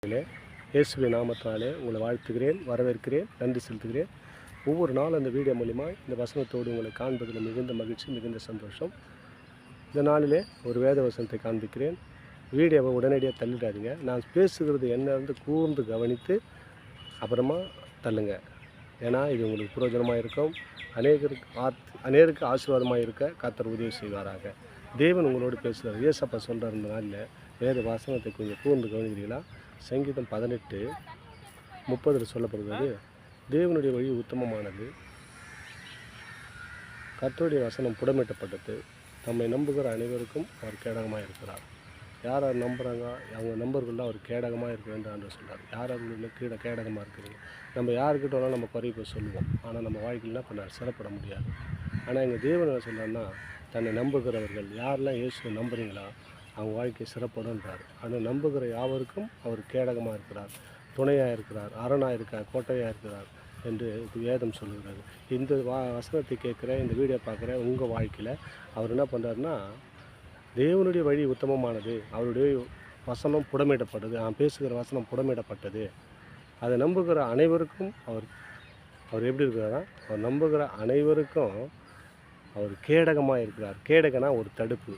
இயேசுவின் நாமத்தினாலே உங்களை வாழ்த்துகிறேன், வரவேற்கிறேன், நன்றி செலுத்துகிறேன். ஒவ்வொரு நாளும் அந்த வீடியோ மூலிமா இந்த வசனத்தோடு உங்களை காண்பதில் மிகுந்த மகிழ்ச்சி, மிகுந்த சந்தோஷம். இந்த நாளிலே ஒரு வேத வசனத்தை காண்பிக்கிறேன். வீடியோவை உடனடியாக தள்ளிடாதீங்க. நான் பேசுகிறது என்னன்னு கூர்ந்து கவனித்து அப்புறமா தள்ளுங்க. ஏன்னா இது உங்களுக்கு பிரயோஜனமாக இருக்கும். அநேருக்கு ஆசீர்வாதமாக இருக்க கர்த்தர் உதவி செய்வாராக. தேவன் உங்களோடு பேசுகிறார். ஏசப்பா சொல்கிறார் இந்த நாளில் வேத வசனத்தை கொஞ்சம் கூர்ந்து கவனிக்கிறீங்களா? சங்கீதம் 18:30 சொல்லப்படுகிறது, தேவனுடைய வழி உத்தமமானது, கர்த்தருடைய வசனம் புடமிட்டப்பட்டது, நம்மை நம்புகிற அனைவருக்கும் அவர் கேடகமாக இருக்கிறார். யார் யார் நம்புகிறாங்க அவங்க நம்பர்கள்லாம் அவர் கேடகமாக இருக்க வேண்டும் என்று சொல்கிறார். யார் யாருக்கு கேடகமாக இருக்கிறீங்க? நம்ம யாருக்கிட்ட வேணாலும் நம்ம குறைப்பை சொல்லுவோம், ஆனால் நம்ம வாழ்க்கையில் பண்ண சிறப்பட முடியாது. ஆனால் எங்கள் தேவன் என்ன சொல்கிறாருன்னா, தன்னை நம்புகிறவர்கள் யாரெல்லாம் இயேசுவை நம்புகிறீங்களா அவங்க வாழ்க்கை சிறப்படுன்றார். ஆனால் நம்புகிற யாவருக்கும் அவர் கேடகமாக இருக்கிறார், துணையாக இருக்கிறார், அரணாக இருக்கார், கோட்டையாக இருக்கிறார் என்று வேதம் சொல்லுகிறது. இந்த வசனத்தை கேட்குற, இந்த வீடியோ பார்க்குற உங்கள் வாழ்க்கையில் அவர் என்ன பண்ணுறாருன்னா, தேவனுடைய வழி உத்தமமானது, அவருடைய வசனம் புடமிடப்பட்டது, பேசுகிற வசனம் புடமிடப்பட்டது, அதை நம்புகிற அனைவருக்கும் அவர் எப்படி இருக்கிறாரா, அவர் நம்புகிற அனைவருக்கும் அவர் கேடகமாக இருக்கிறார். கேடகனா ஒரு தடுப்பு.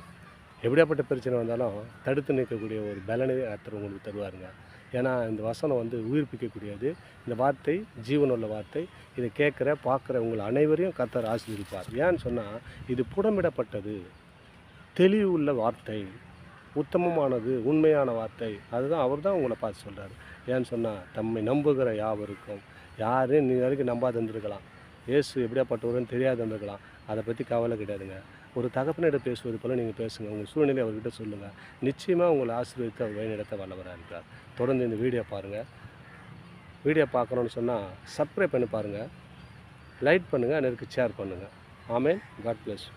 எப்படியாப்பட்ட பிரச்சனை வந்தாலும் தடுத்து நிற்கக்கூடிய ஒரு பலனை கர்த்தர் உங்களுக்கு தருவாருங்க. ஏன்னா இந்த வசனம் உயிர்ப்பிக்கக்கூடியது. இந்த வார்த்தை ஜீவனுள்ள வார்த்தை. இதை கேட்குற பார்க்குற உங்கள் அனைவரையும் கர்த்தர் ஆசீர்வதிப்பார். ஏன்னு சொன்னால் இது புடமிடப்பட்டது, தெளிவு உள்ள வார்த்தை, உத்தமமானது, உண்மையான வார்த்தை. அதுதான் அவர் தான் உங்களை பார்த்து சொல்கிறார். ஏன்னு சொன்னால் தம்மை நம்புகிற யாவருக்கும். யாரும் நீ வரைக்கும் நம்பாது இருந்திருக்கலாம், இயேசு எப்படியாப்பட்டவருன்னு தெரியாது இருந்திருக்கலாம், அதை பற்றி கவலை கிடையாதுங்க. ஒரு தகப்பனிடம் பேசுவது போல் நீங்கள் பேசுங்க. உங்கள் சூழ்நிலை அவர்கிட்ட சொல்லுங்கள். நிச்சயமாக உங்களை ஆசீர்வதித்து அவர் வழிநடத்த வல்லவராக இருக்கிறார். தொடர்ந்து இந்த வீடியோ பாருங்கள். வீடியோ பார்க்கணுன்னு சொன்னால் சப்ஸ்கிரைப் பண்ணி பாருங்கள், லைக் பண்ணுங்கள், அனைவருக்கு ஷேர் பண்ணுங்கள். ஆமென். God plus.